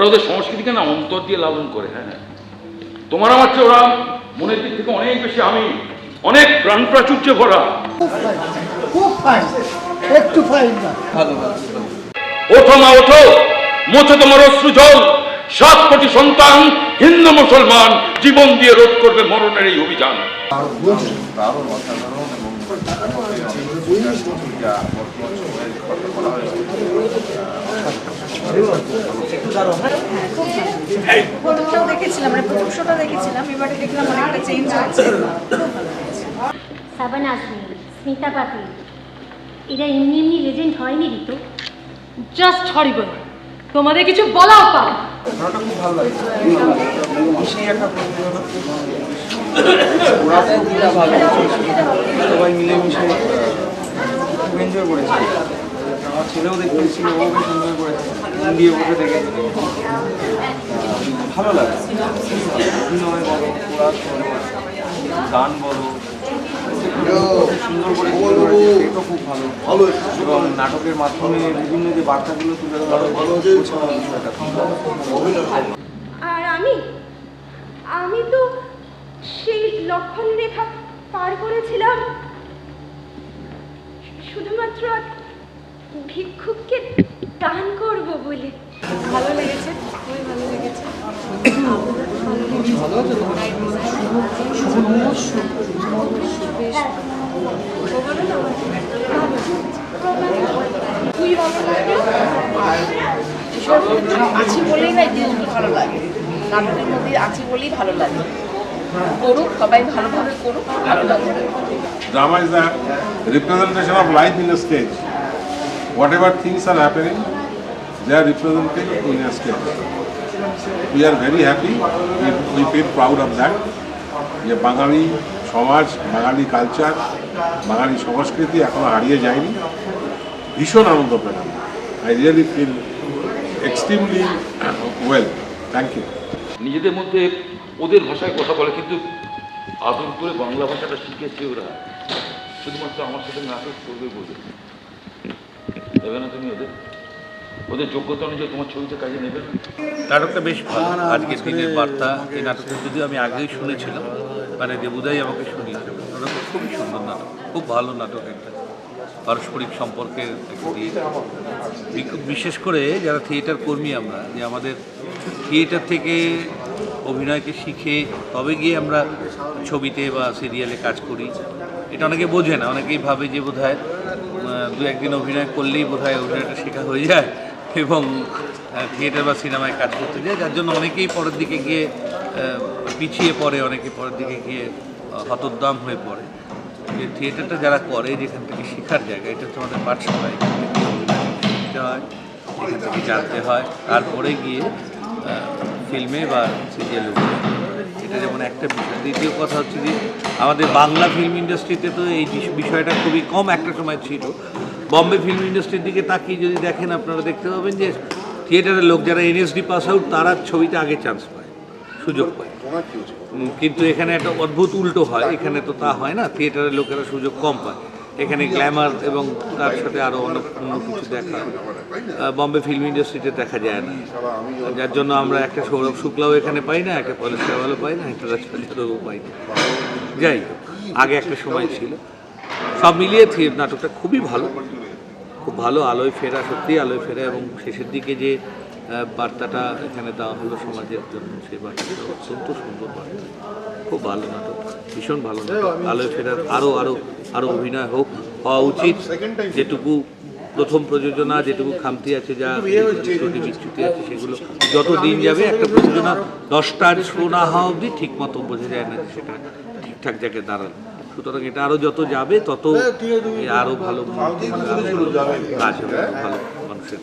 ওরা ওদের সংস্কৃতিকে না অন্তর দিয়ে লালন করে। হ্যাঁ, তোমার আমার চেয়ে ওরা মনের দিক থেকে অনেক বেশি, আমি অনেক প্রাণ প্রাচুর্যে ভরা। খুব ফাইন, একটু ফাইন না। ওঠো মা ওঠো, মোছো তোমার অশ্রু জল। 7 কোটি সন্তান হিন্দু মুসলমান জীবন দিয়ে রোধ করবে মরণের এই অভিযান। প্রথমটাও দেখেছিলাম, মানে প্রথম শোটা দেখেছিলাম, এবারে দেখলাম অনেকটা চেঞ্জ হয়েছে। সাবান আজমি, স্মিতা পাতিল, এরা এমনি এমনি লেজেন্ড হয়নি ঋতু। জাস্ট হরিবল, তোমাদের কিছু বলাও পাও। খুব ভালো লাগে, সেই একটা সবাই মিলেমিশে খুব এনজয় করেছি। আমার ছেলেও দেখতেছিল, ও বেশ এনজয় করেছে, দিয়ে বসে দেখে ভালো লাগে। অভিনয় বলো, গান বলো, সুন্দর করে সেটা খুব ভালো। এবং নাটকের মাধ্যমে বিভিন্ন যে বার্তাগুলো তুলে ধরা আর আমি তো সেই লক্ষণ রেখা পার করেছিলাম শুধুমাত্র ভিক্ষুককে দান করব বলে। ভালো লেগেছে, খুবই ভালো লেগেছে। খুবই ভালো লাগে, আর আছি বলেই না জিনিসগুলো ভালো লাগে। নাটকের মধ্যে আছি বলেই ভালো লাগে। করুক, সবাই ভালোভাবে করুক, ভালো লাগবে। Drama is the representation of life in a stage. Whatever things are happening, they are represented in a stage. We are very happy, we feel proud of that. যে বাঙালি সমাজ, বাঙালি কালচার, বাঙালি সংস্কৃতি এখনো হারিয়ে যায়নি। ভীষণ আনন্দ পেলাম। I really feel extremely well. Thank you. নিজেদের মধ্যে ওদের ভাষায় কথা বলে, কিন্তু আদর করে বাংলা ভাষাটা শিখেছে ওরা। শুধুমাত্র আমার সাথে নাটক করবে বলে দেবে না তুমি ওদের যোগ্যতা অনুযায়ী তোমার ছবিতে কাজে নেবে না। নাটকটা বেশ ভালো। আজকের দিনের বার্তা, এই নাটকটা যদিও আমি আগেই শুনেছিলাম, মানে দেবুদাই আমাকে শুনিয়েছিল। নাটকটা খুবই সুন্দর নাটক, খুব ভালো নাটক। একটা পারস্পরিক সম্পর্কের একটা দিয়ে, বিশেষ করে যারা থিয়েটার কর্মী আমরা, যে আমাদের থিয়েটার থেকে অভিনয়কে শিখে তবে গিয়ে আমরা ছবিতে বা সিরিয়ালে কাজ করি, এটা অনেকে বোঝে না। অনেকেই ভাবে যে বোধহয় 2-1 দিন অভিনয় করলেই বোধহয় অভিনয়টা শেখা হয়ে যায় এবং থিয়েটার বা সিনেমায় কাজ করতে যায়, যার জন্য অনেকেই পরের দিকে গিয়ে পিছিয়ে পড়ে, অনেকে পরের দিকে গিয়ে হতোদ্দাম হয়ে পড়ে। যে থিয়েটারটা যারা করে, যেখান থেকে শেখার জায়গা, এটা হচ্ছে আমাদের পাঠশালা। এখান থেকে অভিনয় শিখতে হয়, এখান থেকে জানতে হয়, তারপরে গিয়ে ফিল্মে বা সিরিয়ালে এটা যেমন একটা বিষয়। দ্বিতীয় কথা হচ্ছে যে আমাদের বাংলা ফিল্ম ইন্ডাস্ট্রিতে তো এই বিষয়টা খুবই কম একটা সময় ছিল। বম্বে ফিল্ম ইন্ডাস্ট্রির দিকে তাকিয়ে যদি দেখেন, আপনারা দেখতে পাবেন যে থিয়েটারের লোক যারা এনএসডি পাস আউট, তারা ছবিতে আগে চান্স পায়, সুযোগ পায়। কিন্তু এখানে একটা অদ্ভুত উল্টো হয়, এখানে তো তা হয় না। থিয়েটারের লোকেরা সুযোগ কম পায়, এখানে গ্ল্যামার এবং তার সাথে আরও অন্য কিছু দেখা বম্বে ফিল্ম ইন্ডাস্ট্রিতে দেখা যায় না। যার জন্য আমরা একটা সৌরভ শুক্লাও এখানে পাই না, একটা পলেশ রাওয়ালও পাই না, একটা রাজপালও পাই না। যাই হোক, আগে একটা সময় ছিল। সব মিলিয়ে নাটকটা খুবই ভালো, খুব ভালো। আলোয় ফেরা, সত্যিই আলোয় ফেরা। এবং শেষের দিকে যে বার্তাটা এখানে দেওয়া হলো সমাজের জন্য, সেই বার্তাটা অত্যন্ত সুন্দর বার্তা। খুব ভালো নাটক, ভীষণ ভালো নাটক। আলোয় ফেরার আরও অভিনয় হওয়া উচিত। যেটুকু প্রথম প্রযোজনা, যেটুকু খামতি আছে, যা ত্রুটি বিচ্যুতি আছে, সেগুলো যত দিন যাবে, একটা প্রযোজনা 10টার শো না হওয়া অবধি ঠিক মতো বোঝা যায় না সেটা ঠিকঠাক জায়গায় দাঁড়ানো। সুতরাং এটা আরও যত যাবে তত আরও ভালো কাজ হবে, ভালো মানুষের।